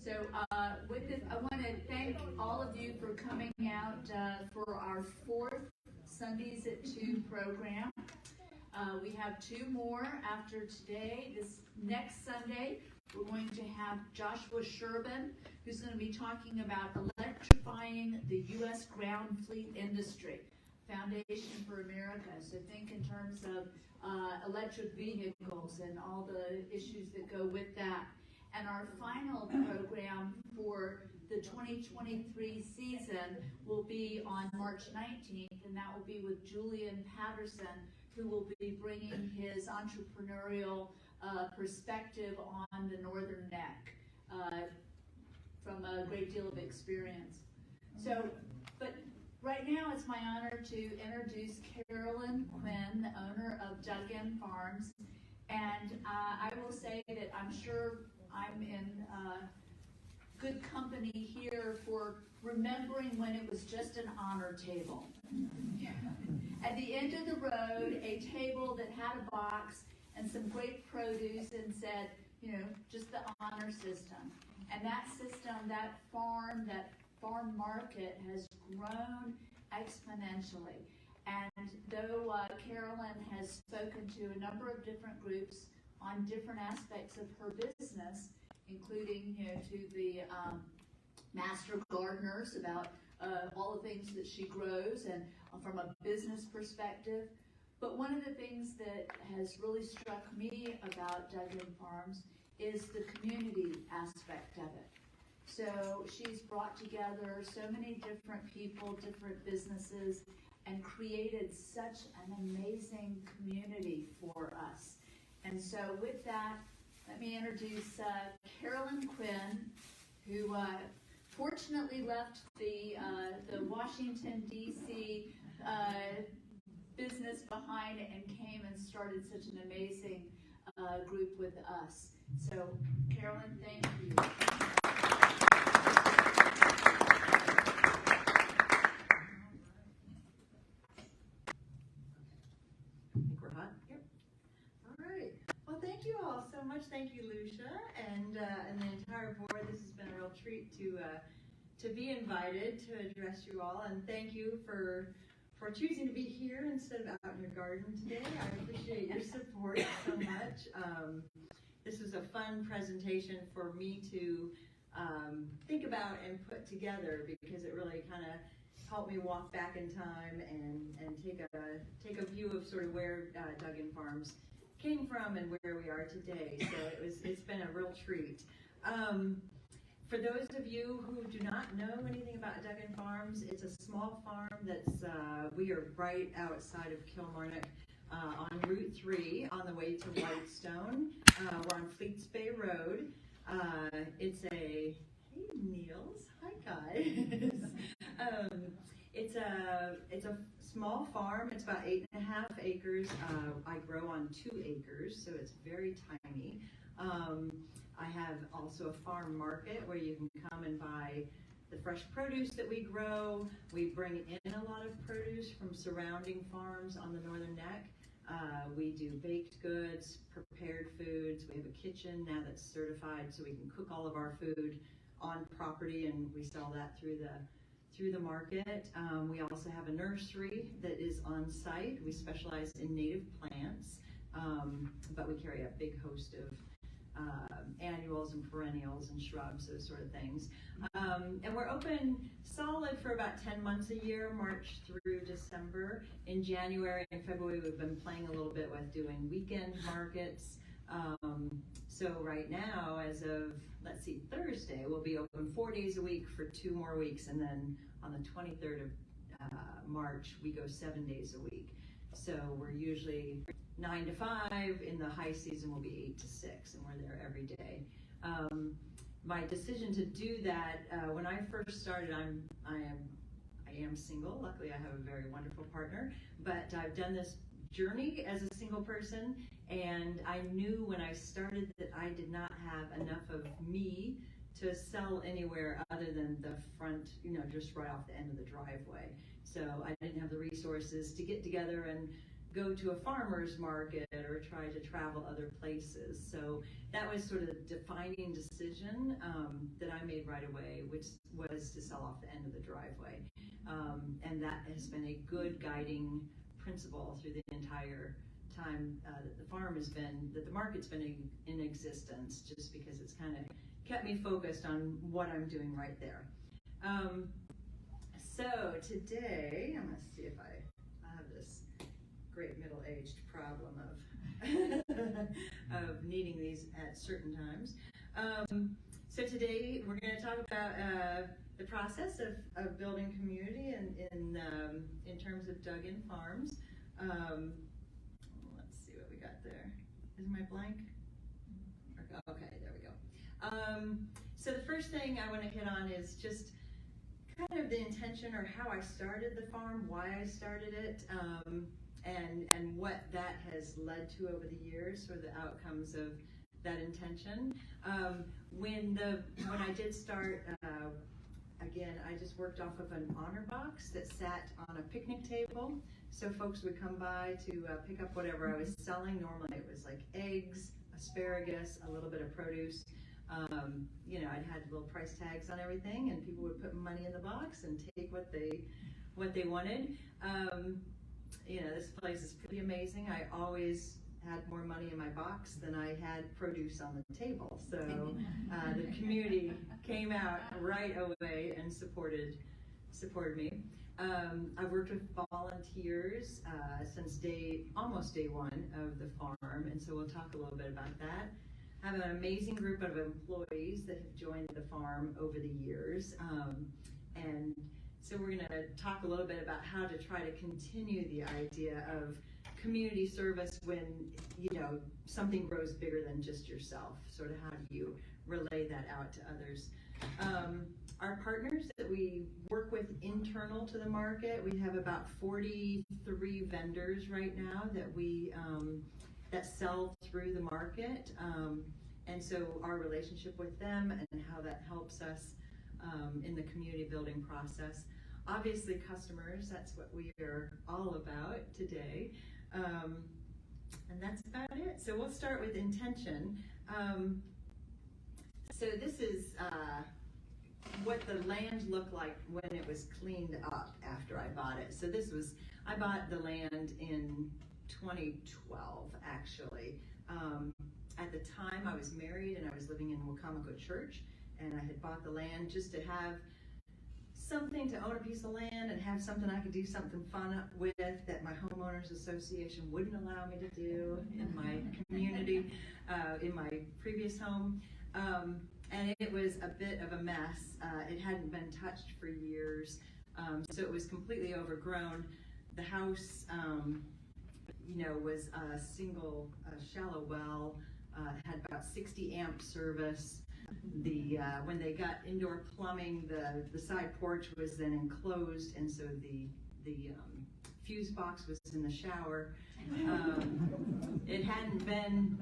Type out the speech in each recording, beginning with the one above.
So with this, I want to thank all of you for coming out for our 4th Sundays at 2 program. We have 2 more after today. This next Sunday, we're going to have Joshua Sherbin, who's going to be talking about electrifying the U.S. ground fleet industry, Foundation for America. So think in terms of electric vehicles and all the issues that go with that. And our final program for the 2023 season will be on March 19th, and that will be with Julian Patterson, who will be bringing his entrepreneurial perspective on the Northern Neck from a great deal of experience. So, but right now it's my honor to introduce Carolyn Quinn, the owner of Dug-In Farms. And I will say that I'm sure I'm in good company here for remembering when it was just an honor table. At the end of the road, a table that had a box and some great produce and said, you know, just the honor system. And that system, that farm market has grown exponentially. And though Carolyn has spoken to a number of different groups on different aspects of her business, including, you know, to the master gardeners about all the things that she grows and from a business perspective. But one of the things that has really struck me about Dug-In Farms is the community aspect of it. So she's brought together so many different people, different businesses, and created such an amazing community for us. And so with that, let me introduce Carolyn Quinn, who fortunately left the Washington, D.C. Business behind and came and started such an amazing group with us. So, Carolyn, thank you. Thank you all so much. Thank you, Lucia, and the entire board. This has been a real treat to be invited to address you all, and thank you for choosing to be here instead of out in your garden today. I appreciate your support so much. This was a fun presentation for me to think about and put together because it really kind of helped me walk back in time and take a view of sort of where Dug-In Farms came from and where we are today. So it's been a real treat. For those of you who do not know anything about Dug-In Farms, it's a small farm that's we are right outside of Kilmarnock on Route 3 on the way to Whitestone. We're on Fleets Bay Road. It's a, hey Niels, hi guys. It's a small farm. It's about 8.5 acres. I grow on 2 acres, so it's very tiny. I have also a farm market where you can come and buy the fresh produce that we grow. We bring in a lot of produce from surrounding farms on the Northern Neck. We do baked goods, prepared foods. We have a kitchen now that's certified so we can cook all of our food on property, and we sell that through the market. We also have a nursery that is on site. We specialize in native plants, but we carry a big host of annuals and perennials and shrubs, those sort of things. And we're open solid for about 10 months a year, March through December. In January and February, we've been playing a little bit with doing weekend markets. So right now, as of, let's see, Thursday, we'll be open 4 days a week for 2 more weeks. And then on the 23rd of March, we go 7 days a week. So we're usually 9 to 5. In the high season, we'll be 8 to 6, and we're there every day. My decision to do that, when I first started, I am single. Luckily, I have a very wonderful partner. But I've done this journey as a single person, and I knew when I started that I did not have enough of me to sell anywhere other than the front, you know, just right off the end of the driveway. So I didn't have the resources to get together and go to a farmer's market or try to travel other places. So that was sort of the defining decision that I made right away, which was to sell off the end of the driveway. And that has been a good guiding principle through the entire time that the market's been in existence, just because it's kind of kept me focused on what I'm doing right there. So today, I'm gonna see if I have this great middle-aged problem of needing these at certain times. So today we're going to talk about the process of building community in terms of dug-in farms. Let's see what we got there. Is my blank? Okay, there we go. So the first thing I want to hit on is just kind of the intention, or how I started the farm, why I started it, and what that has led to over the years, or the outcomes of that intention. When I did start, again, I just worked off of an honor box that sat on a picnic table. So folks would come by to pick up whatever I was selling. Normally it was like eggs, asparagus, a little bit of produce. I'd had little price tags on everything, and people would put money in the box and take what they wanted. This place is pretty amazing. I always had more money in my box than I had produce on the table. So the community came out right away and supported me. I've worked with volunteers since almost day one of the farm, and so we'll talk a little bit about that. I have an amazing group of employees that have joined the farm over the years, and so we're going to talk a little bit about how to try to continue the idea of community service when something grows bigger than just yourself. Sort of how do you relay that out to others? Our partners that we work with internal to the market, we have about 43 vendors right now that we that sell through the market, and so our relationship with them and how that helps us in the community building process. Obviously customers, that's what we are all about today, and that's about it. So we'll start with intention. So this is what the land looked like when it was cleaned up after I bought it. So I bought the land in 2012, actually. At the time I was married and I was living in Wacomico Church, and I had bought the land just to have something, to own a piece of land and have something I could do something fun with that my homeowners association wouldn't allow me to do in my community, in my previous home. And it was a bit of a mess. It hadn't been touched for years, so it was completely overgrown. The house, was a single shallow well, had about 60 amp service. When they got indoor plumbing, the side porch was then enclosed, and so the fuse box was in the shower.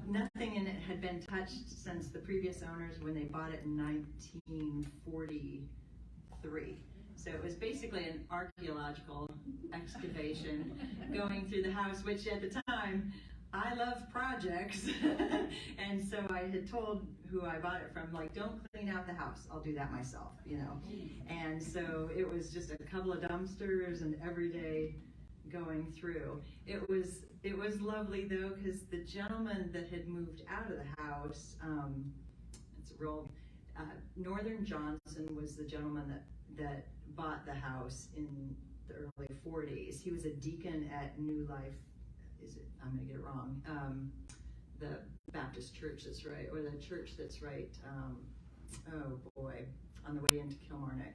Nothing in it had been touched since the previous owners when they bought it in 1943. So it was basically an archaeological excavation going through the house, which at the time, I love projects. And so I had told who I bought it from, like, don't clean out the house, I'll do that myself, And so it was just a couple of dumpsters and every day going through. It was lovely though, because the gentleman that had moved out of the house, Northern Johnson was the gentleman that bought the house in the early 40s. He was a deacon at New Life, I'm going to get it wrong, the Baptist church that's right, or the church that's right, on the way into Kilmarnock.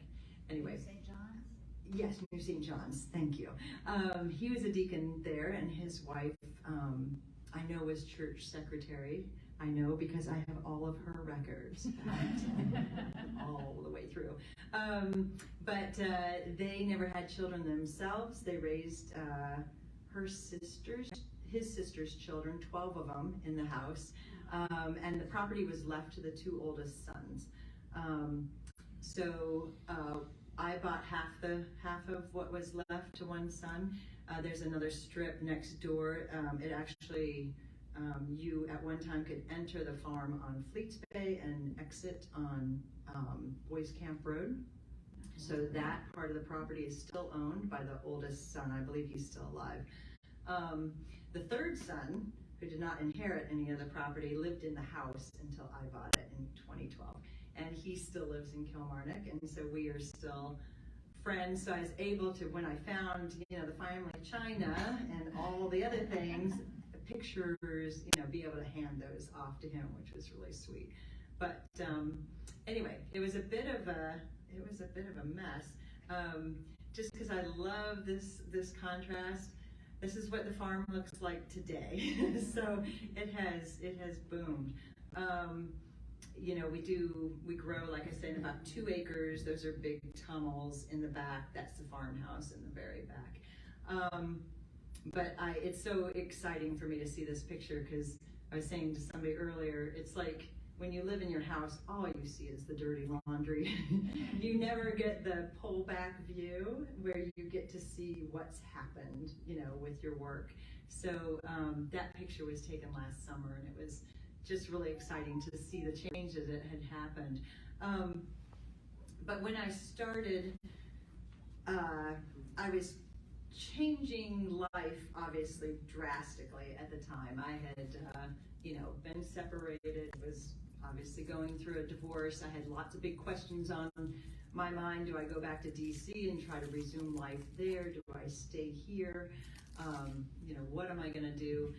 Anyway. St. John's? Yes, New St. John's, thank you. He was a deacon there, and his wife, I know, was church secretary. I know because I have all of her records, all the way through. But they never had children themselves. They raised his sister's children, 12 of them in the house, and the property was left to the two oldest sons. So I bought half of what was left to one son. There's another strip next door. It actually, you at one time could enter the farm on Fleets Bay and exit on Boys Camp Road. So that part of the property is still owned by the oldest son. I believe he's still alive. The third son, who did not inherit any of the property, lived in the house until I bought it in 2012. And he still lives in Kilmarnock, and so we are still friends. So I was able to, when I found, the family china and all the other things, pictures, be able to hand those off to him, which was really sweet. But anyway, it was a bit of a mess. Just because I love this contrast. This is what the farm looks like today. So it has boomed. We grow, like I said, about 2 acres. Those are big tunnels in the back. That's the farmhouse in the very back. But it's so exciting for me to see this picture, because I was saying to somebody earlier, it's like when you live in your house, all you see is the dirty laundry. You never get the pull back view where you get to see what's happened, with your work. So that picture was taken last summer, and it was just really exciting to see the changes that had happened. But when I started, I was changing life, obviously, drastically at the time. I had, been separated, was obviously going through a divorce. I had lots of big questions on my mind. Do I go back to DC and try to resume life there? Do I stay here? What am I going to do?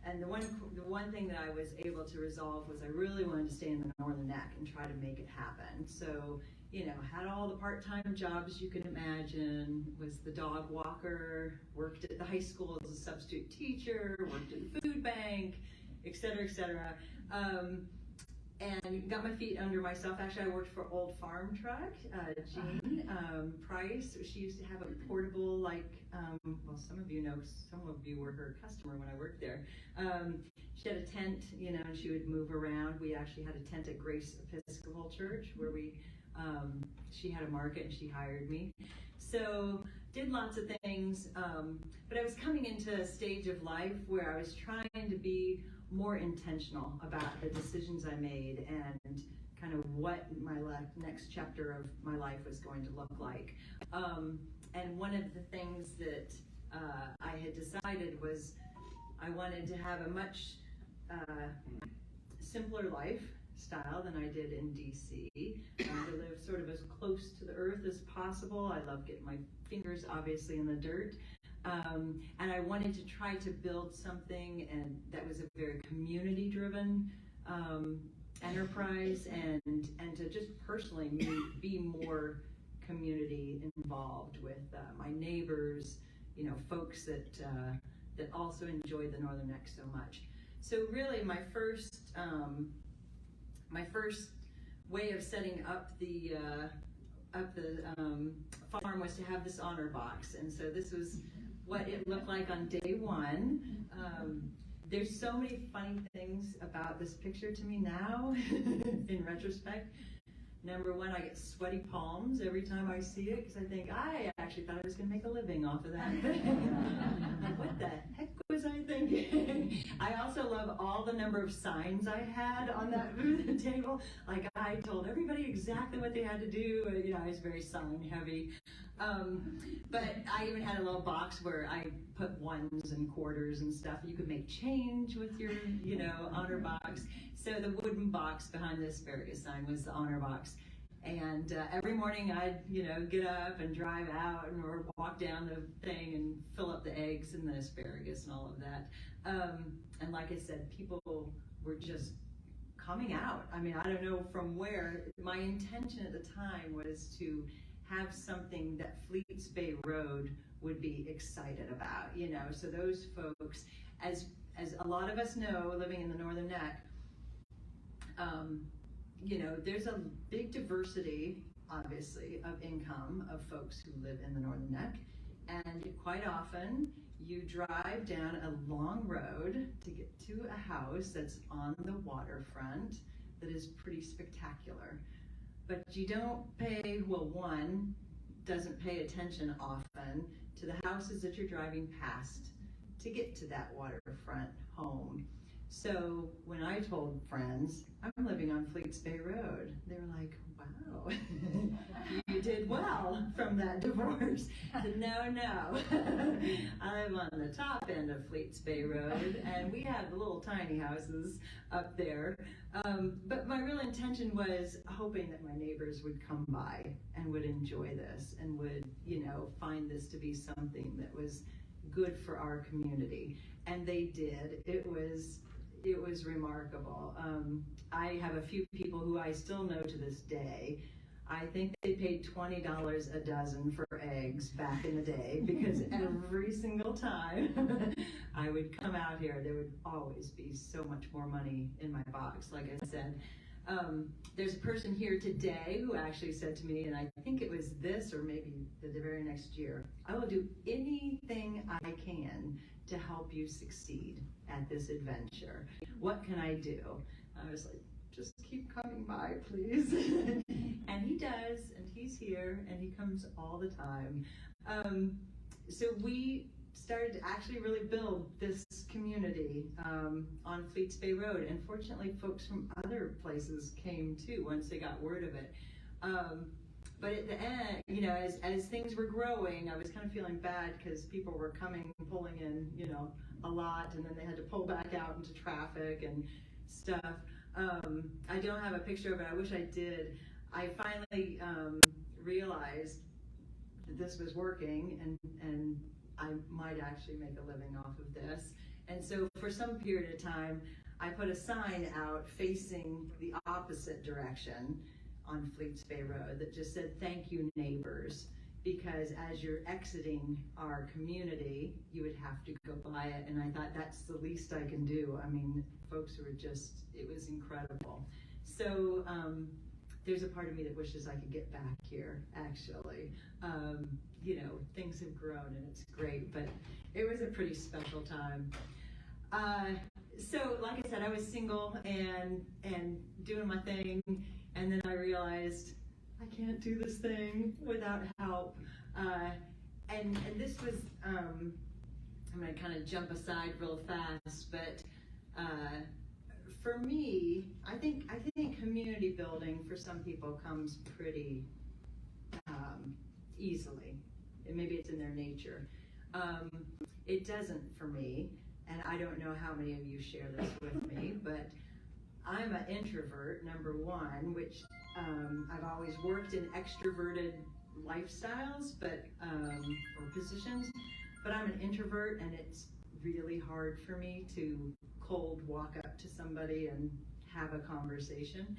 And the one thing that I was able to resolve was I really wanted to stay in the Northern Neck and try to make it happen. So, had all the part-time jobs you can imagine, was the dog walker, worked at the high school as a substitute teacher, worked at the food bank, et cetera, and got my feet under myself. Actually, I worked for Old Farm Truck, Jean Price. She used to have a portable, some of you were her customer when I worked there. She had a tent, and she would move around. We actually had a tent at Grace Episcopal Church where she had a market and she hired me. So did lots of things, but I was coming into a stage of life where I was trying to be more intentional about the decisions I made and kind of what my next chapter of my life was going to look like. And one of the things that I had decided was I wanted to have a much simpler lifestyle than I did in DC. To live sort of as close to the earth as possible. I love getting my fingers obviously in the dirt. And I wanted to try to build something that was a very community-driven enterprise, and to just personally be more community involved with my neighbors, folks that also enjoyed the Northern Neck so much. So really, my first way of setting up the farm was to have this honor box, and so this was what it looked like on day one. There's so many funny things about this picture to me now, in retrospect. Number one, I get sweaty palms every time I see it, because I think I actually thought I was going to make a living off of that. Like, what the heck was I thinking? I also love all the number of signs I had on that booth table. Like, I told everybody exactly what they had to do. I was very sign heavy. But I even had a little box where I put ones and quarters and stuff. You could make change with your, honor box. So the wooden box behind the asparagus sign was the honor box. And every morning I'd, get up and drive out or walk down the thing and fill up the eggs and the asparagus and all of that. And like I said, people were just coming out. I mean, I don't know from where. My intention at the time was to have something that Fleets Bay Road would be excited about, So those folks, as a lot of us know, living in the Northern Neck, there's a big diversity, obviously, of income of folks who live in the Northern Neck. And quite often, you drive down a long road to get to a house that's on the waterfront that is pretty spectacular. But you don't pay, doesn't pay attention often to the houses that you're driving past to get to that waterfront home. So when I told friends, I'm living on Fleets Bay Road, they were like, wow, you did well from that divorce. I said, no, I live on the top end of Fleets Bay Road, and we have the little tiny houses up there. But my real intention was hoping that my neighbors would come by and would enjoy this and would, find this to be something that was good for our community. And they did. It was remarkable. I have a few people who I still know to this day. I think they paid $20 a dozen for eggs back in the day, because every single time I would come out here, there would always be so much more money in my box, like I said. There's a person here today who actually said to me, and I think it was this or maybe the very next year, I will do anything I can to help you succeed at this adventure. What can I do? I was like, just keep coming by, please. And he does, and he's here, and he comes all the time. So we started to actually really build this community on Fleets Bay Road, and fortunately folks from other places came too once they got word of it. But at the end, as things were growing, I was kind of feeling bad because people were pulling in, a lot, and then they had to pull back out into traffic and stuff. I don't have a picture of it. I wish I did. I finally realized that this was working, and I might actually make a living off of this. And so for some period of time, I put a sign out facing the opposite direction on Fleets Bay Road that just said, "Thank you, neighbors," because as you're exiting our community, you would have to go by it, and I thought that's the least I can do. I mean, folks were it was incredible. So there's a part of me that wishes I could get back here, actually. Things have grown and it's great, but it was a pretty special time. So like I said, I was single and doing my thing, and then I realized I can't do this thing without help. And this was, I'm gonna kind of jump aside real fast, but for me, I think community building for some people comes pretty easily. And maybe it's in their nature. It doesn't for me, and I don't know how many of you share this with me, but I'm an introvert, number one, which I've always worked in extroverted lifestyles, or positions, but I'm an introvert, and it's really hard for me to cold walk up to somebody and have a conversation.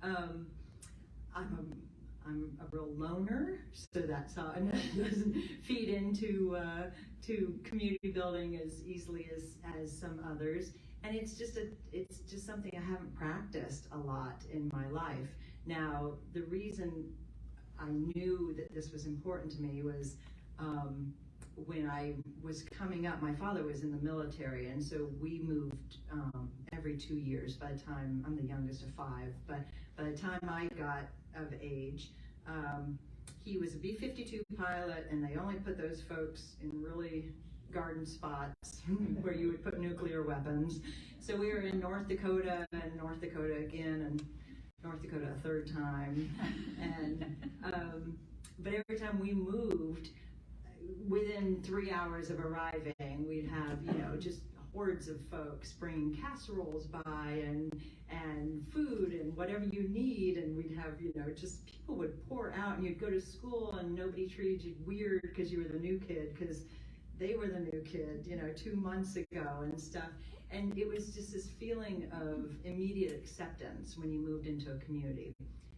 I'm a real loner, so that's how it doesn't feed into to community building as easily as some others. And it's just something I haven't practiced a lot in my life. Now, the reason I knew that this was important to me was when I was coming up, my father was in the military, and so we moved every 2 years. By the time, I'm the youngest of 5, but by the time I got of age, he was a B-52 pilot, and they only put those folks in really garden spots where you would put nuclear weapons. So we were in North Dakota, and North Dakota again, and North Dakota a third time. And but every time we moved, within 3 hours of arriving, we'd have, just hordes of folks bringing casseroles by and food and whatever you need, and we'd have, just people would pour out, and you'd go to school and nobody treated you weird because you were the new kid, because they were the new kid, 2 months ago and stuff. And it was just this feeling of immediate acceptance when you moved into a community.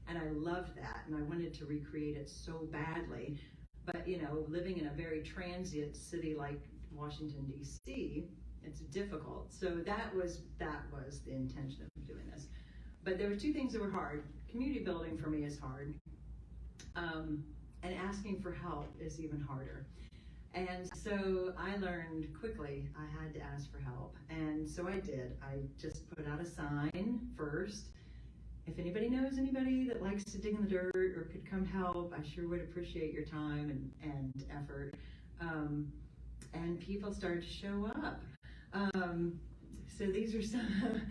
And I loved that, and I wanted to recreate it so badly. But, living in a very transient city like Washington, D.C., it's difficult. So that was the intention of doing this. But there were 2 things that were hard. Community building for me is hard. And asking for help is even harder. And so I learned quickly I had to ask for help. And so I did. I just put out a sign first. if anybody knows anybody that likes to dig in the dirt or could come help, I sure would appreciate your time and effort. And people started to show up. So these are some.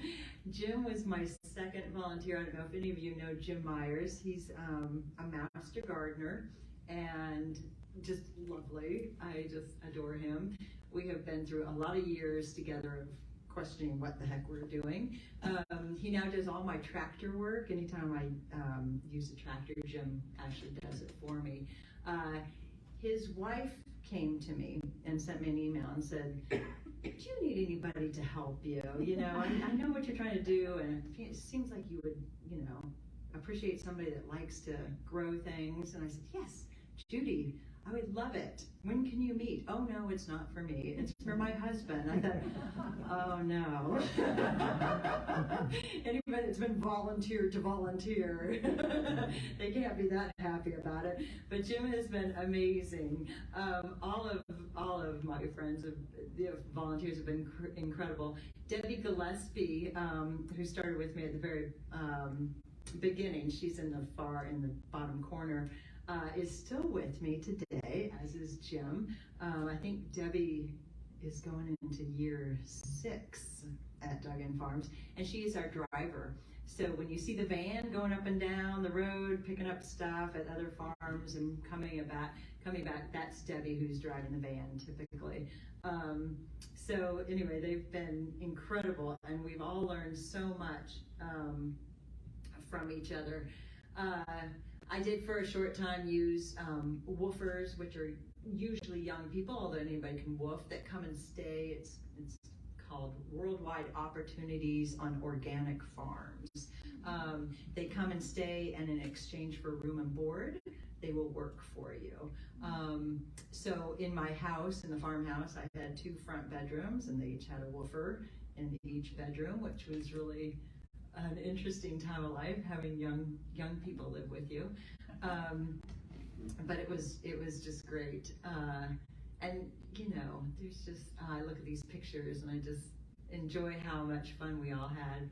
Jim was my second volunteer. I don't know if any of you know Jim Myers. He's a master gardener and just lovely. I just adore him. We have been through a lot of years together of questioning what the heck we're doing. He now does all my tractor work. Anytime I use a tractor, Jim actually does it for me. His wife came to me and sent me an email and said, do you need anybody to help you? You know, I know what you're trying to do, and it seems like you would, you know, appreciate somebody that likes to grow things. And I said, yes, Judy, I would love it. When can you meet? Oh, no, it's not for me. It's for my husband. I thought, oh, no. Anybody that's been volunteered to volunteer, they can't be that happy about it. But Jim has been amazing. All of my friends, the volunteers have been incredible. Debbie Gillespie, who started with me at the very beginning, she's in the bottom corner, is still with me today, as is Jim. I think Debbie is going into year 6 at Duggan Farms, and she is our driver. So when you see the van going up and down the road, picking up stuff at other farms and coming back, that's Debbie who's driving the van typically. So anyway, they've been incredible, and we've all learned so much from each other. I did for a short time use woofers, which are usually young people, although anybody can woof, that come and stay. It's called Worldwide Opportunities on Organic Farms. They come and stay, and in exchange for room and board, they will work for you. So in my house, in the farmhouse, I had 2 front bedrooms, and they each had a woofer in each bedroom, which was really an interesting time of life, having young people live with you. But it was just great. And you know, there's just, I look at these pictures and I just enjoy how much fun we all had.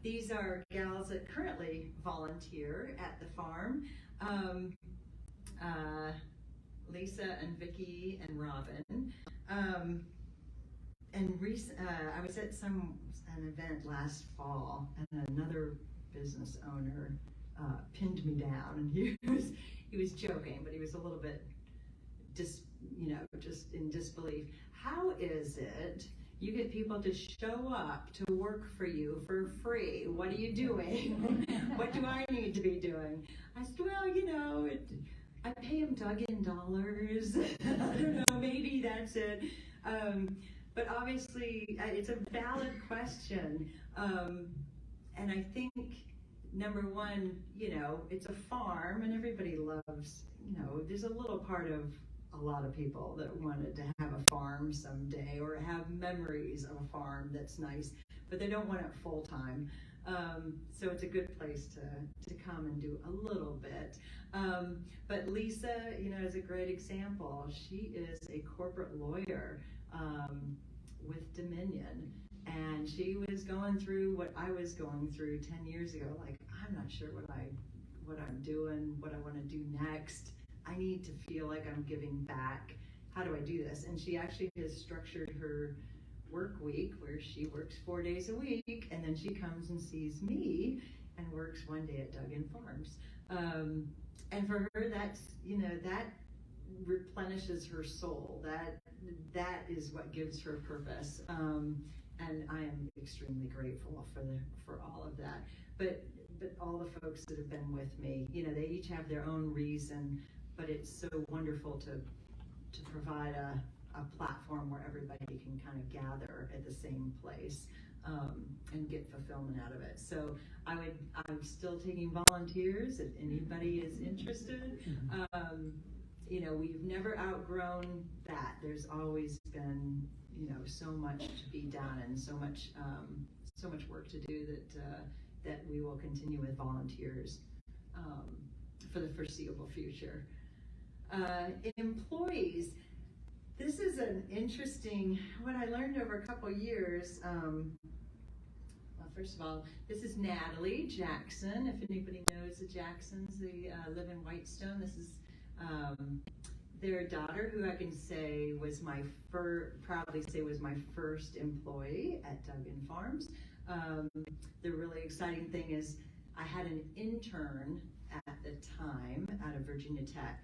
These are gals that currently volunteer at the farm. Lisa and Vicki and Robin. I was at an event last fall, and another business owner pinned me down, and he was joking, but he was a little bit just in disbelief. How is it you get people to show up to work for you for free? What are you doing? What do I need to be doing? I said, well, you know, I pay them Duggan dollars. I don't know, maybe that's it. But obviously, it's a valid question. And I think, number one, you know, it's a farm, and everybody loves, you know, there's a little part of a lot of people that wanted to have a farm someday or have memories of a farm that's nice, but they don't want it full time. So it's a good place to come and do a little bit. But Lisa, you know, is a great example. She is a corporate lawyer with Dominion, and she was going through what I was going through 10 years ago. Like, I'm not sure what I'm doing, what I want to do next. I need to feel like I'm giving back. How do I do this? And she actually has structured her work week where she works 4 days a week, and then she comes and sees me and works 1 day at Duggan Farms. And for her, that's, you know, that replenishes her soul. That is what gives her purpose. And I am extremely grateful for all of that. But all the folks that have been with me, you know, they each have their own reason, but it's so wonderful to provide a platform where everybody can kind of gather at the same place and get fulfillment out of it. So I'm still taking volunteers if anybody is interested. You know, we've never outgrown that. There's always been, you know, so much to be done and so much work to do that we will continue with volunteers for the foreseeable future. Employees, this is an interesting, what I learned over a couple years, well, first of all, this is Natalie Jackson. If anybody knows the Jacksons, they live in Whitestone. This is their daughter, who I can say was proudly say was my first employee at Duggan Farms. The really exciting thing is I had an intern at the time out of Virginia Tech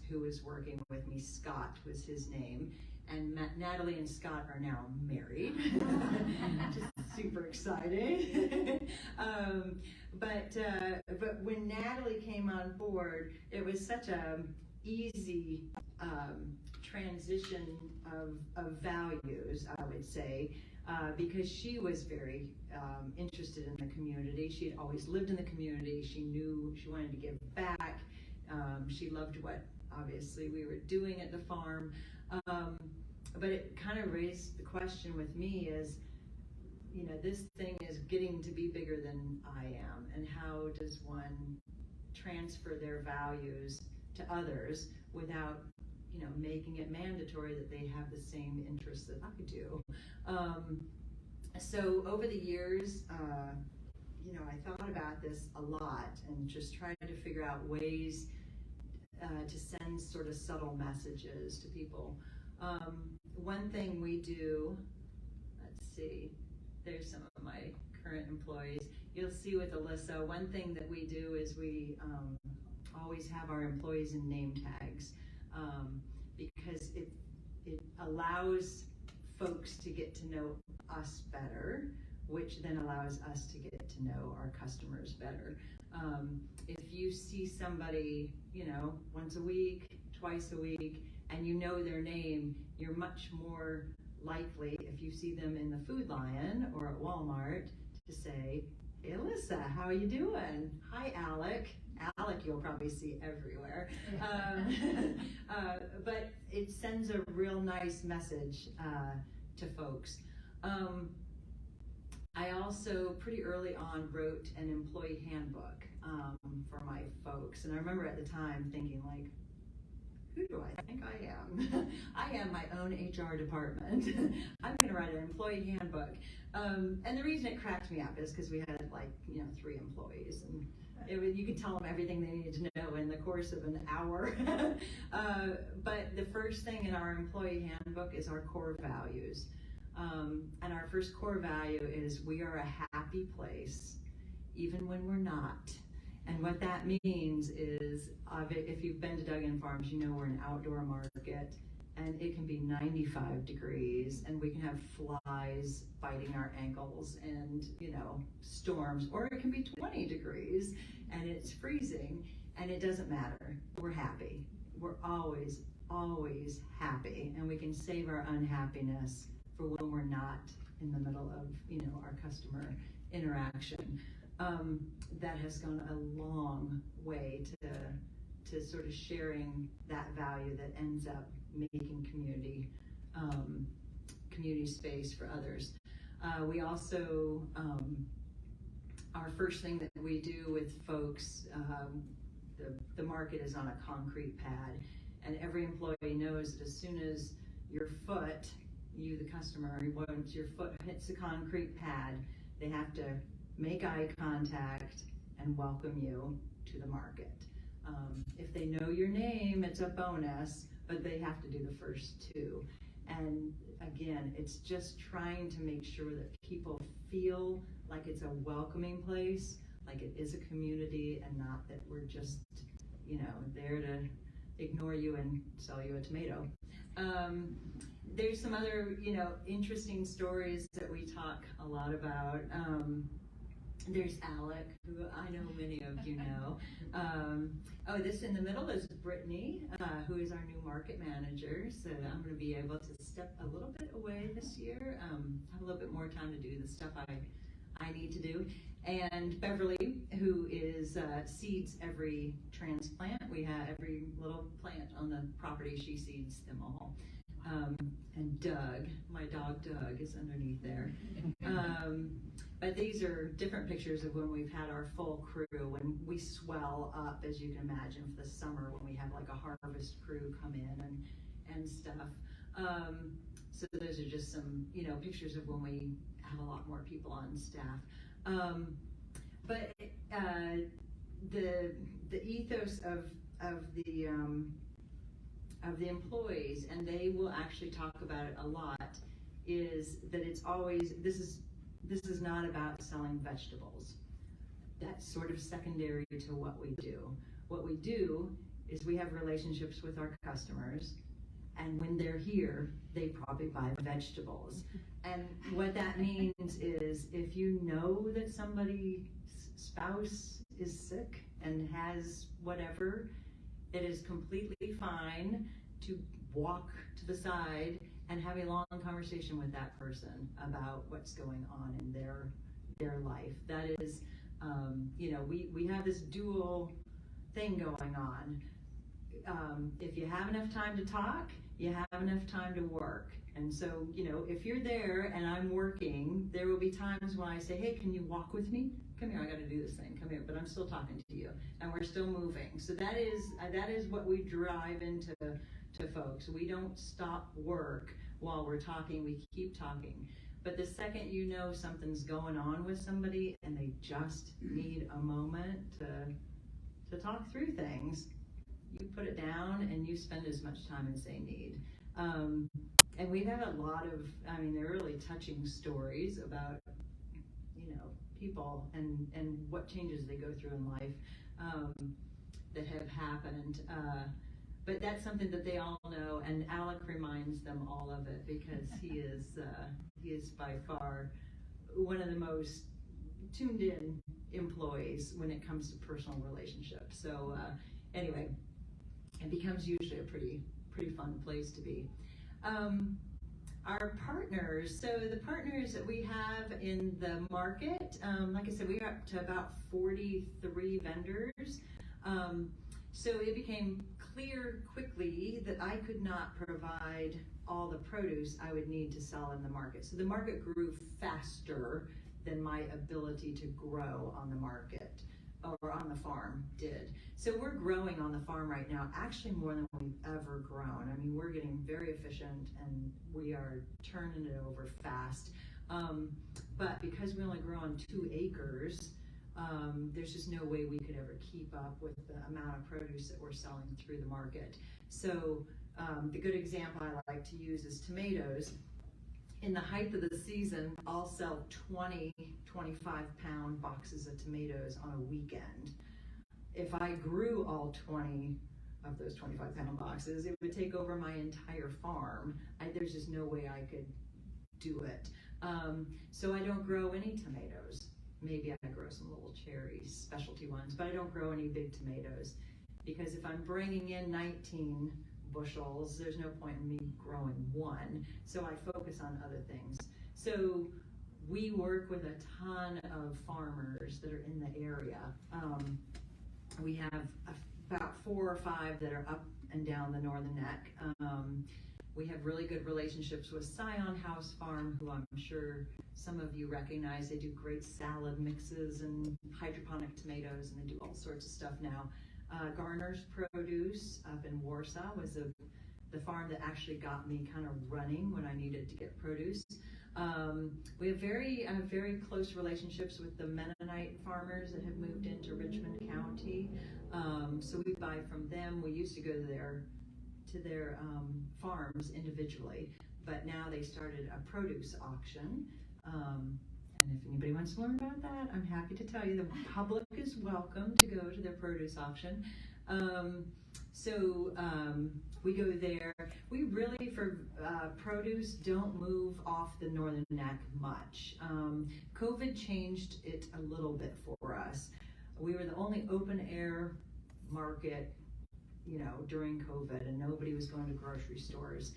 who was working with me. Scott was his name. And Natalie and Scott are now married. Just super excited. But when Natalie came on board, it was such a easy transition of values, I would say, because she was very interested in the community. She had always lived in the community. She knew she wanted to give back. She loved what obviously we were doing at the farm. But it kind of raised the question with me is, you know, this thing is getting to be bigger than I am, and how does one transfer their values to others without, you know, making it mandatory that they have the same interests that I do. So over the years, you know, I thought about this a lot and just tried to figure out ways to send sort of subtle messages to people. One thing we do, let's see, there's some of my current employees. You'll see with Alyssa, one thing that we do is we always have our employees in name tags, because it allows folks to get to know us better, which then allows us to get to know our customers better. If you see somebody, you know, once a week, twice a week, and you know their name, you're much more likely, if you see them in the Food Lion or at Walmart, to say, "Hey, Alyssa, how are you doing? Hi, Alec." Alec you'll probably see everywhere. But it sends a real nice message to folks. I also pretty early on wrote an employee handbook for my folks, and I remember at the time thinking, like, who do I think I am? I am my own HR department. I'm going to write an employee handbook. And the reason it cracked me up is because we had, like, you know, 3 employees, and you could tell them everything they needed to know in the course of an hour. But the first thing in our employee handbook is our core values. And our first core value is we are a happy place, even when we're not. And what that means is, if you've been to Duggan Farms, you know we're an outdoor market, and it can be 95 degrees, and we can have flies biting our ankles, and, you know, storms, or it can be 20 degrees, and it's freezing, and it doesn't matter. We're happy. We're always, always happy, and we can save our unhappiness for when we're not in the middle of, you know, our customer interaction. That has gone a long way to sort of sharing that value that ends up making community space for others. We also, our first thing that we do with folks, the market is on a concrete pad, and every employee knows that as soon as your foot, you the customer, once your foot hits the concrete pad, they have to make eye contact and welcome you to the market. If they know your name, it's a bonus, but they have to do the first 2. And again, it's just trying to make sure that people feel like it's a welcoming place, like it is a community, and not that we're just, you know, there to ignore you and sell you a tomato. There's some other, you know, interesting stories that we talk a lot about. There's Alec, who I know many of you know. This in the middle is Brittany, who is our new market manager. So I'm going to be able to step a little bit away this year, have a little bit more time to do the stuff I need to do. And Beverly, who is seeds every transplant. We have every little plant on the property, she seeds them all. And Doug, my dog Doug, is underneath there. But these are different pictures of when we've had our full crew, when we swell up, as you can imagine, for the summer, when we have like a harvest crew come in and stuff. So those are just some, pictures of when we have a lot more people on staff. But the ethos of the employees, and they will actually talk about it a lot, is that it's always, this is not about selling vegetables. That's sort of secondary to what we do. What we do is we have relationships with our customers, and when they're here, they probably buy vegetables. And what that means is if you know that somebody's spouse is sick and has whatever, it is completely fine to walk to the side and have a long conversation with that person about what's going on in their life. That is, we have this dual thing going on. If you have enough time to talk, you have enough time to work. And so, if you're there and I'm working, there will be times when I say, hey, can you walk with me? Come here, I got to do this thing. Come here, but I'm still talking to you, and we're still moving. So that is what we drive into folks. We don't stop work while we're talking. We keep talking. But the second something's going on with somebody and they just need a moment to talk through things, you put it down and you spend as much time as they need. And we've had a lot of, they're really touching stories about, people and what changes they go through in life that have happened. But that's something that they all know, and Alec reminds them all of it because he is by far one of the most tuned in employees when it comes to personal relationships. So anyway, it becomes usually a pretty fun place to be. Our partners, so the partners that we have in the market, like I said, we are up to about 43 vendors. So it became clear quickly that I could not provide all the produce I would need to sell in the market. So the market grew faster than my ability to grow on the market or on the farm did. So we're growing on the farm right now, actually more than we've ever grown. We're getting very efficient and we are turning it over fast. But because we only grow on 2 acres, there's just no way we could ever keep up with the amount of produce that we're selling through the market. So the good example I like to use is tomatoes. In the height of the season, I'll sell 20, 25-pound boxes of tomatoes on a weekend. If I grew all 20 of those 25-pound boxes, it would take over my entire farm. There's just no way I could do it. So I don't grow any tomatoes. Maybe I grow some little cherries, specialty ones, but I don't grow any big tomatoes because if I'm bringing in 19 bushels, there's no point in me growing 1. So I focus on other things. So we work with a ton of farmers that are in the area. We have about 4 or 5 that are up and down the Northern Neck. We have really good relationships with Scion House Farm, who I'm sure some of you recognize. They do great salad mixes and hydroponic tomatoes, and they do all sorts of stuff now. Garner's Produce up in Warsaw was the farm that actually got me kind of running when I needed to get produce. We have very close relationships with the Mennonite farmers that have moved into Richmond County. So we buy from them. We used to go to their farms individually, but now they started a produce auction. And if anybody wants to learn about that, I'm happy to tell you the public is welcome to go to their produce auction. So we go there. We really, for produce, don't move off the Northern Neck much. COVID changed it a little bit for us. We were the only open air market, during COVID, and nobody was going to grocery stores.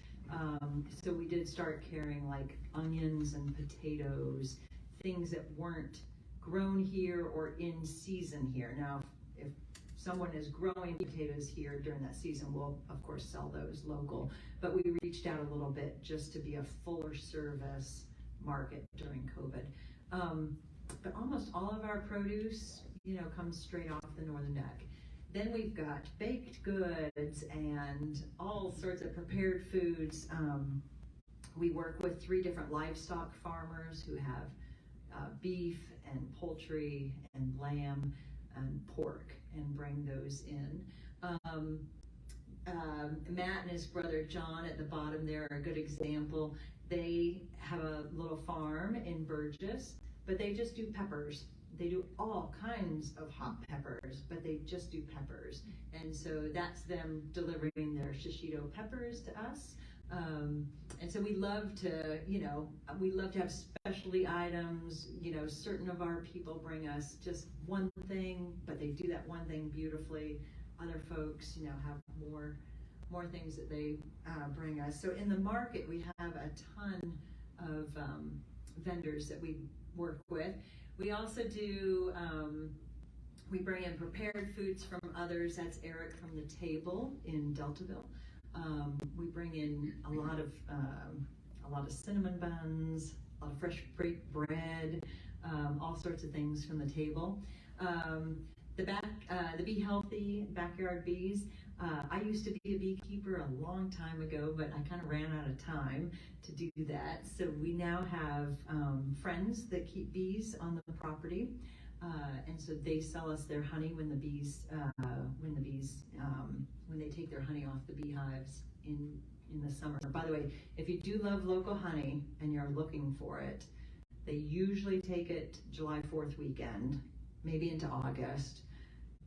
So we did start carrying like onions and potatoes, things that weren't grown here or in season here. Now, if someone is growing potatoes here during that season, we'll of course sell those local. But we reached out a little bit just to be a fuller service market during COVID. But almost all of our produce, comes straight off the Northern Neck. Then we've got baked goods and all sorts of prepared foods. We work with 3 different livestock farmers who have beef and poultry and lamb and pork, and bring those in. Matt and his brother John at the bottom there are a good example. They have a little farm in Burgess, but they just do peppers. They do all kinds of hot peppers, but they just do peppers. And so that's them delivering their shishito peppers to us. And so we love to, we love to have specialty items. Certain of our people bring us just one thing, but they do that one thing beautifully. Other folks, have more things that they bring us. So in the market, we have a ton of vendors that we work with. We also do, we bring in prepared foods from others. That's Eric from the Table in Deltaville. We bring in a lot of cinnamon buns, a lot of fresh baked bread, all sorts of things from the Table. The Bee Healthy Backyard Bees. I used to be a beekeeper a long time ago, but I kind of ran out of time to do that. So we now have friends that keep bees on the property, and so they sell us their honey when they take their honey off the beehives in the summer. By the way, if you do love local honey and you're looking for it, they usually take it July 4th weekend, maybe into August,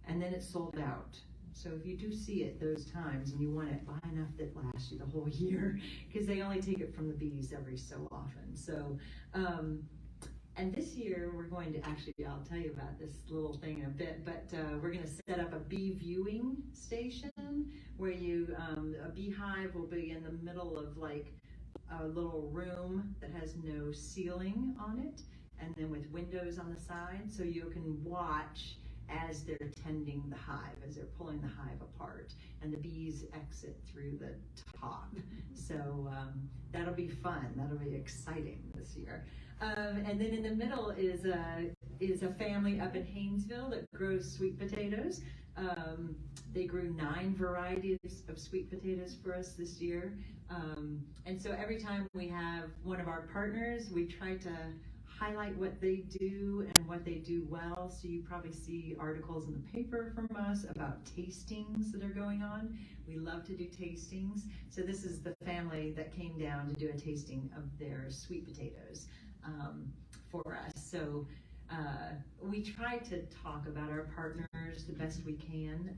and then it's sold out. So if you do see it those times and you want it, buy enough that lasts you the whole year, because they only take it from the bees every so often. So, and this year we're going to I'll tell you about this little thing in a bit, but we're going to set up a bee viewing station where a beehive will be in the middle of like a little room that has no ceiling on it, and then with windows on the side, so you can watch as they're tending the hive, as they're pulling the hive apart, and the bees exit through the top. So that'll be fun. That'll be exciting this year. And then in the middle is a family up in Haynesville that grows sweet potatoes. They grew 9 varieties of sweet potatoes for us this year. And so every time we have one of our partners, we try to highlight what they do and what they do well. So you probably see articles in the paper from us about tastings that are going on. We love to do tastings. So this is the family that came down to do a tasting of their sweet potatoes for us. So we try to talk about our partners the best we can,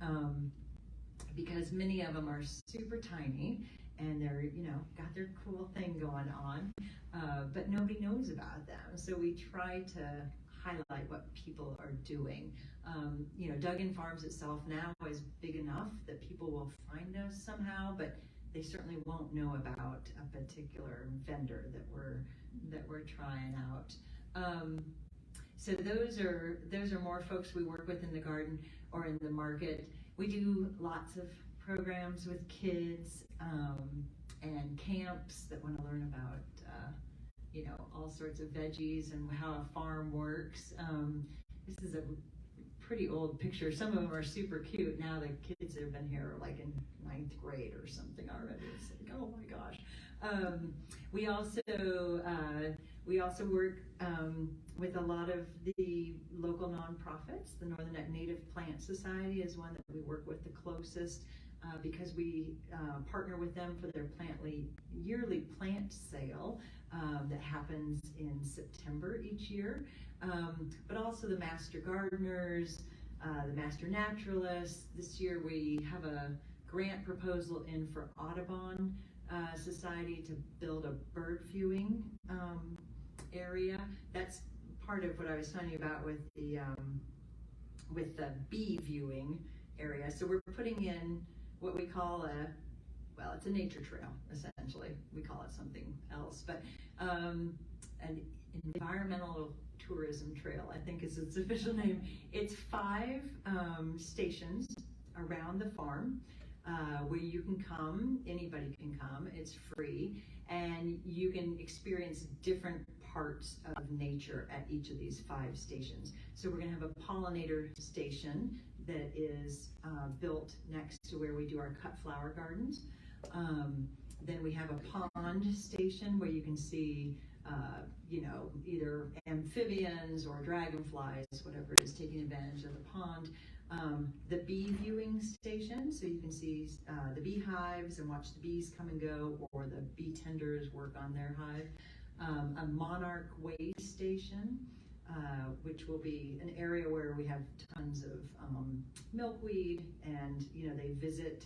because many of them are super tiny and they're, got their cool thing going on, but nobody knows about them. So we try to highlight what people are doing. Duggan Farms itself now is big enough that people will find us somehow, but they certainly won't know about a particular vendor that we're trying out. So those are more folks we work with in the garden or in the market. We do lots of programs with kids and camps that want to learn about all sorts of veggies and how a farm works. This is a pretty old picture. Some of them are super cute. Now the kids that have been here are like in 9th grade or something already. It's like, oh my gosh. We also work with a lot of the local nonprofits. The Northern Neck Native Plant Society is one that we work with the closest, because we partner with them for their yearly plant sale that happens in September each year. But also the Master Gardeners, the Master Naturalists. This year we have a grant proposal in for Audubon Society to build a bird viewing area. That's part of what I was telling you about with the bee viewing area. So we're putting in what we call it's a nature trail, essentially. We call it something else, but an environmental tourism trail, I think is its official name. It's 5 stations around the farm where you can come, anybody can come, it's free, and you can experience different parts of nature at each of these 5 stations. So we're going to have a pollinator station that is built next to where we do our cut flower gardens. Then we have a pond station where you can see, either amphibians or dragonflies, whatever it is, taking advantage of the pond. The bee viewing station, so you can see the beehives and watch the bees come and go, or the bee tenders work on their hive. A monarch way station, which will be an area where we have tons of milkweed, and they visit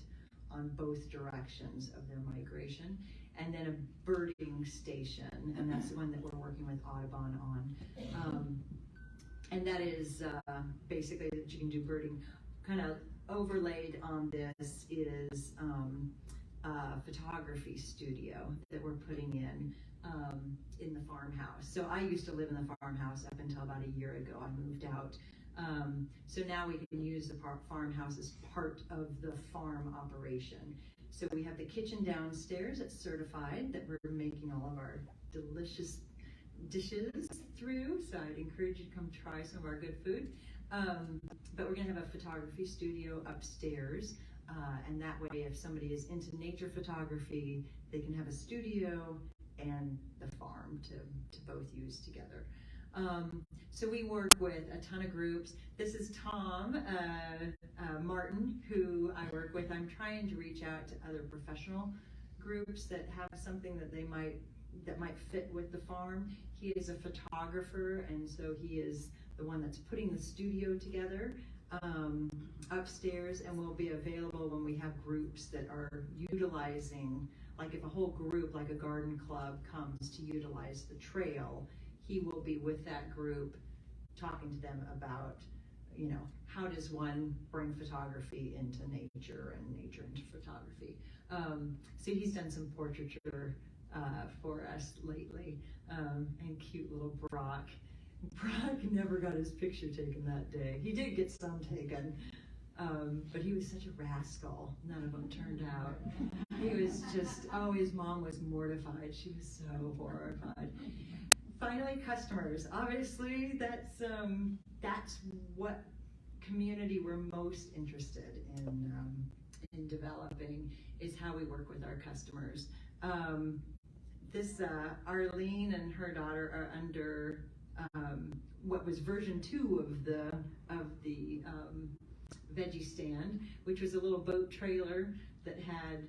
on both directions of their migration. And then a birding station, and that's the one that we're working with Audubon on. And that is basically that you can do birding. Kind of overlaid on this is a photography studio that we're putting in the farmhouse. So I used to live in the farmhouse up until about a year ago. I moved out. So now we can use the farmhouse as part of the farm operation. So we have the kitchen downstairs that's certified, that we're making all of our delicious dishes through. So I'd encourage you to come try some of our good food. But we're gonna have a photography studio upstairs. And that way, if somebody is into nature photography, they can have a studio and the farm to both use together. So we work with a ton of groups. This is Tom Martin, who I work with. I'm trying to reach out to other professional groups that have something that might fit with the farm. He is a photographer, and so he is the one that's putting the studio together upstairs, and will be available when we have groups that are utilizing, like if a whole group, like a garden club, comes to utilize the trail, he will be with that group talking to them about, how does one bring photography into nature and nature into photography. So he's done some portraiture for us lately, and cute little Brock. Brock never got his picture taken that day. He did get some taken, but he was such a rascal. None of them turned out. He was just, his mom was mortified. She was so horrified. Finally, customers. Obviously, that's what community we're most interested in developing, is how we work with our customers. Arlene and her daughter are under what was version 2 of the veggie stand, which was a little boat trailer that had.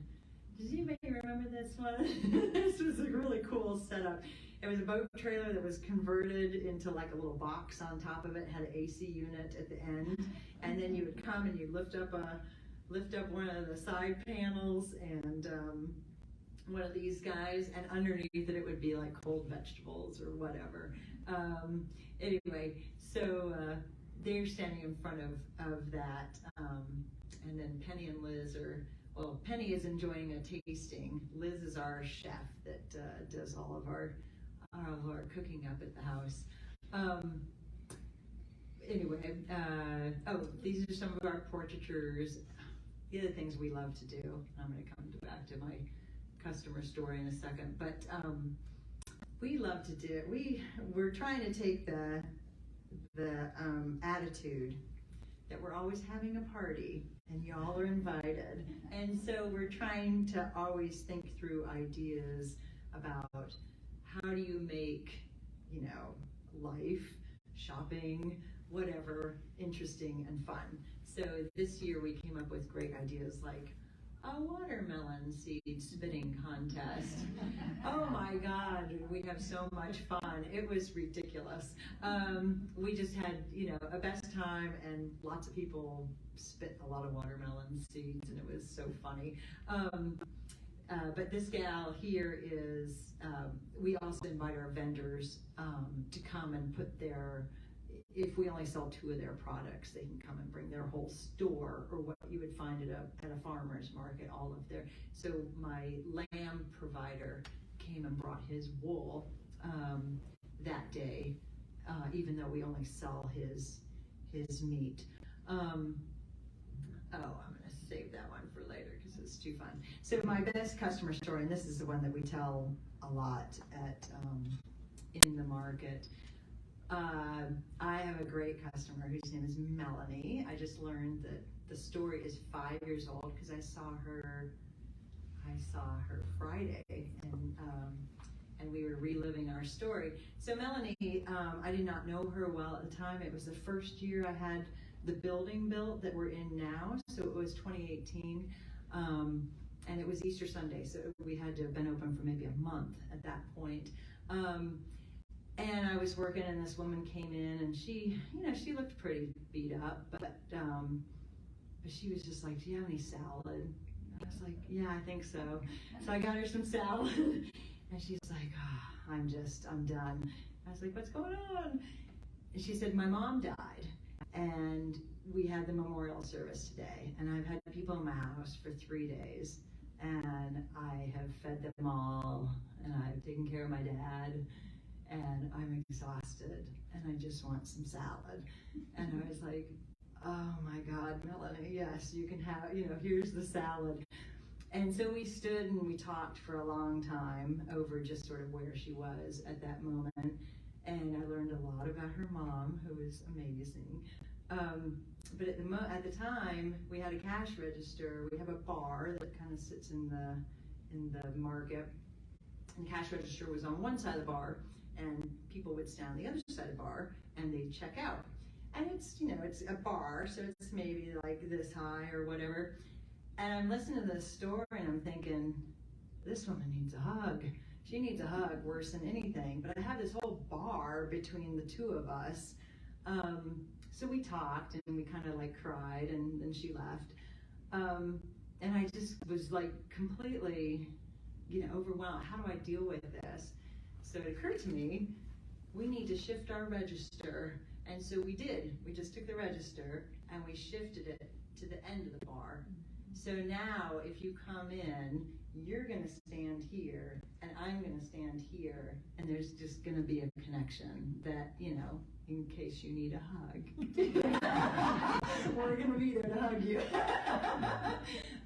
Does anybody remember this one? This was a really cool setup. It was a boat trailer that was converted into like a little box on top of it. Had an AC unit at the end, and then you would come and you lift up one of the side panels and one of these guys, and underneath it would be like cold vegetables or whatever. Anyway, so they're standing in front of that, and then Penny and Liz are. Well, Penny is enjoying a tasting. Liz is our chef that does all of our cooking up at the house. These are some of our portraitures. The other things we love to do. I'm going to come back to my customer story in a second, but we love to do. We're trying to take the attitude that we're always having a party and y'all are invited, and so we're trying to always think through ideas about how do you make life, shopping, whatever, interesting and fun. So this year we came up with great ideas like a watermelon seed spinning contest. Oh my God, we have so much fun. It was ridiculous. We just had, a best time, and lots of people spit a lot of watermelon seeds, and it was so funny. But this gal here is, we also invite our vendors to come and put if we only sell 2 of their products, they can come and bring their whole store, or what you would find at a farmer's market, all of their. So my lamb provider came and brought his wool that day, even though we only sell his meat. I'm gonna save that one for later because it's too fun. So my best customer story, and this is the one that we tell a lot in the market. I have a great customer whose name is Melanie. I just learned the story is 5 years old because I saw her Friday, and we were reliving our story. So Melanie, I did not know her well at the time. It was the first year I had the building built that we're in now, so it was 2018, and it was Easter Sunday, so we had to have been open for maybe a month at that point. And I was working, and this woman came in, and she looked pretty beat up, but she was just like, "Do you have any salad?" I was like, "Yeah, I think so." So I got her some salad, and she's like, "Oh, I'm done." I was like, "What's going on?" And she said, "My mom died, and we had the memorial service today, and I've had people in my house for 3 days, and I have fed them all, and I've taken care of my dad, and I'm exhausted, and I just want some salad." And I was like, "Oh my God, Melanie, yes, you can have, here's the salad." And so we stood and we talked for a long time over just sort of where she was at that moment. And I learned a lot about her mom, who was amazing. But at the time, we had a cash register. We have a bar that kind of sits in the market. And the cash register was on one side of the bar, and people would stand on the other side of the bar, and they'd check out. And it's a bar, so it's maybe like this high or whatever. And I'm listening to this story, and I'm thinking, this woman needs a hug. She needs a hug worse than anything. But I have this whole bar between the two of us. So we talked, and we kind of like cried, and then she left. And I just was like completely, overwhelmed. How do I deal with this? So it occurred to me, we need to shift our register. And so we did. We just took the register and we shifted it to the end of the bar. So now if you come in, you're going to stand here and I'm going to stand here, and there's just going to be a connection that, in case you need a hug, we're going to be there to hug you.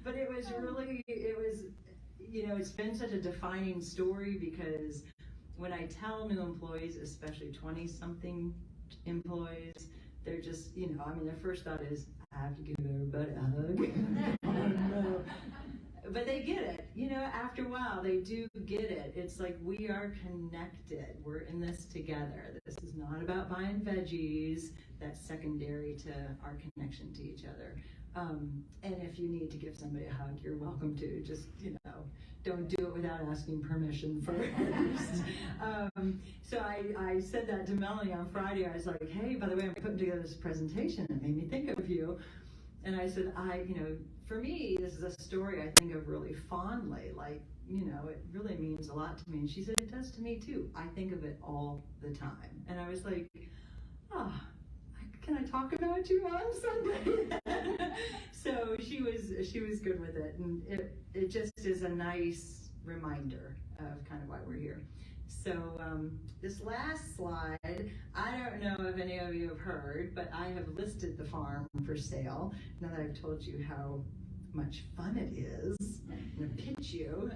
But it's been such a defining story, because when I tell new employees, especially 20-something employees, they're just, their first thought is, I have to give everybody a hug. But they get it. After a while, they do get it. It's like, we are connected. We're in this together. This is not about buying veggies. That's secondary to our connection to each other. And if you need to give somebody a hug, you're welcome to. Just, don't do it without asking permission first. So I said that to Melanie on Friday. I was like, "Hey, by the way, I'm putting together this presentation. It made me think of you." And I said, for me, this is a story I think of really fondly. Like, it really means a lot to me. And she said, "It does to me too. I think of it all the time." And I was like, can I talk about you on Sunday? So she was good with it, and it just is a nice reminder of kind of why we're here. So this last slide, I don't know if any of you have heard, but I have listed the farm for sale. Now that I've told you how much fun it is, I'm going to pitch you.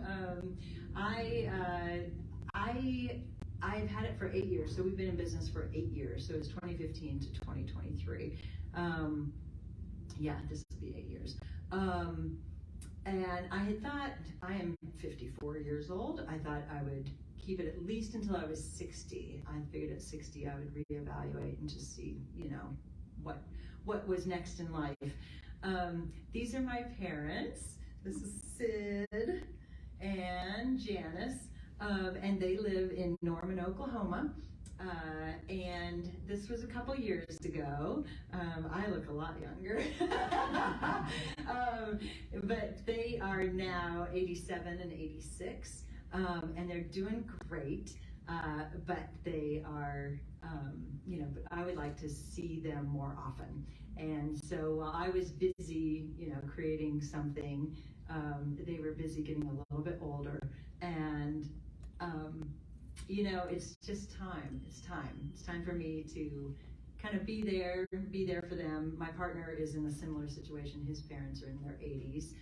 I've had it for 8 years, so we've been in business for 8 years. So it's 2015 to 2023. This will be 8 years. And I had thought, I am 54 years old. I thought I would keep it at least until I was 60. I figured at 60 I would reevaluate and just see, what was next in life. These are my parents. This is Sid and Janice. And they live in Norman, Oklahoma. And this was a couple years ago. I look a lot younger. But they are now 87 and 86. And they're doing great. But they are, but I would like to see them more often. And so while I was busy, creating something, they were busy getting a little bit older. And it's just time. It's time for me to kind of be there for them. My partner is in a similar situation. His parents are in their 80s.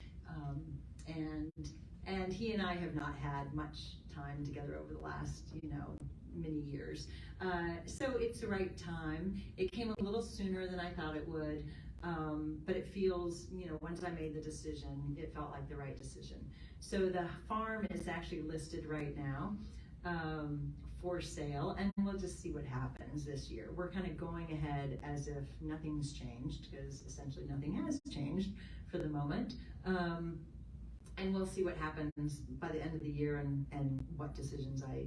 And he and I have not had much time together over the last, many years. So it's the right time. It came a little sooner than I thought it would. But it feels, once I made the decision, it felt like the right decision. So the farm is actually listed right now for sale, and we'll just see what happens this year. We're kind of going ahead as if nothing's changed, because essentially nothing has changed for the moment. And we'll see what happens by the end of the year and what decisions I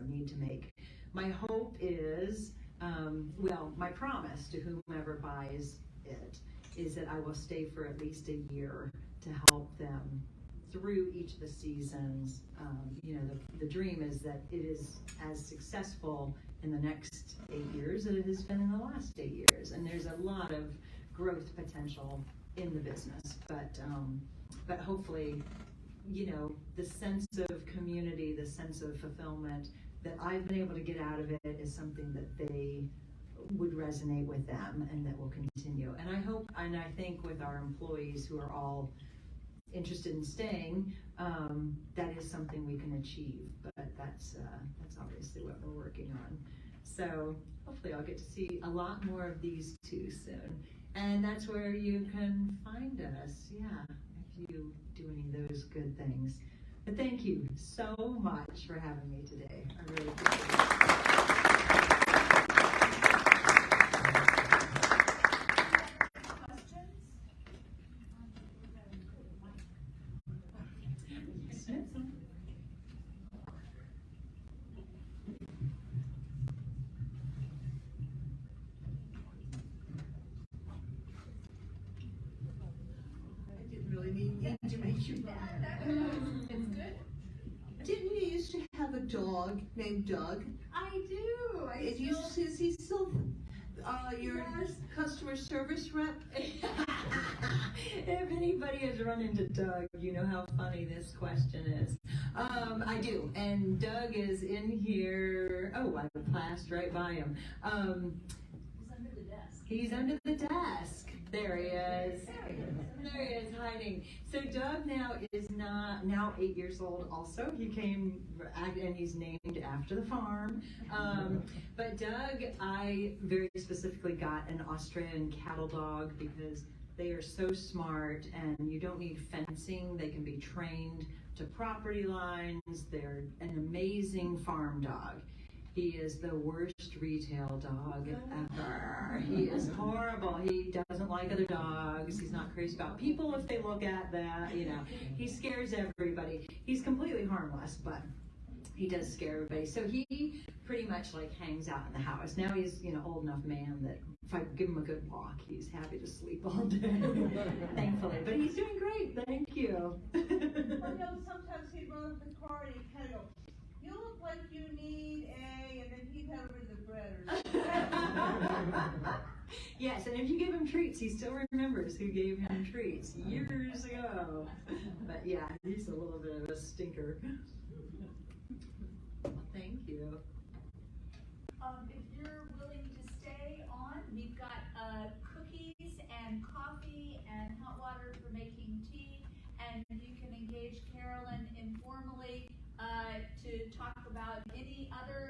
need to make. My hope is, my promise to whomever buys it is that I will stay for at least a year to help them through each of the seasons. The dream is that it is as successful in the next 8 years as it has been in the last 8 years. And there's a lot of growth potential in the business, but hopefully, the sense of community, the sense of fulfillment that I've been able to get out of it is something that they would resonate with them and that will continue. And I hope, and I think with our employees who are all interested in staying, that is something we can achieve. But that's obviously what we're working on. So hopefully I'll get to see a lot more of these two soon. And that's where you can find us, if you do any of those good things. But thank you so much for having me today. I really appreciate it. Didn't you used to have a dog named Doug? I do. Is he still your customer service rep? If anybody has run into Doug, you know how funny this question is. I do, and Doug is in here. Oh, I passed right by him. He's under the desk. He's under the desk. There he is. There he is hiding. So Doug now is now 8 years old also. He came, and he's named after the farm. But Doug, I very specifically got an Australian cattle dog because they are so smart and you don't need fencing. They can be trained to property lines. They're an amazing farm dog. He is the worst retail dog ever. He is horrible. He doesn't like other dogs. He's not crazy about people if they look at that, He scares everybody. He's completely harmless, but he does scare everybody. So he pretty much hangs out in the house. Now he's, old enough man that if I give him a good walk, he's happy to sleep all day, thankfully. But he's doing great. Thank you. Sometimes he'd run up the car and he'd kind of go, "You look like you need a," and then he'd have over the bread or something. Yes, and if you give him treats, he still remembers who gave him treats years ago. But yeah, he's a little bit of a stinker. Thank you. If you're willing to stay on, we've got cookies and coffee and hot water for making tea, and you can engage Carolyn informally to talk about any other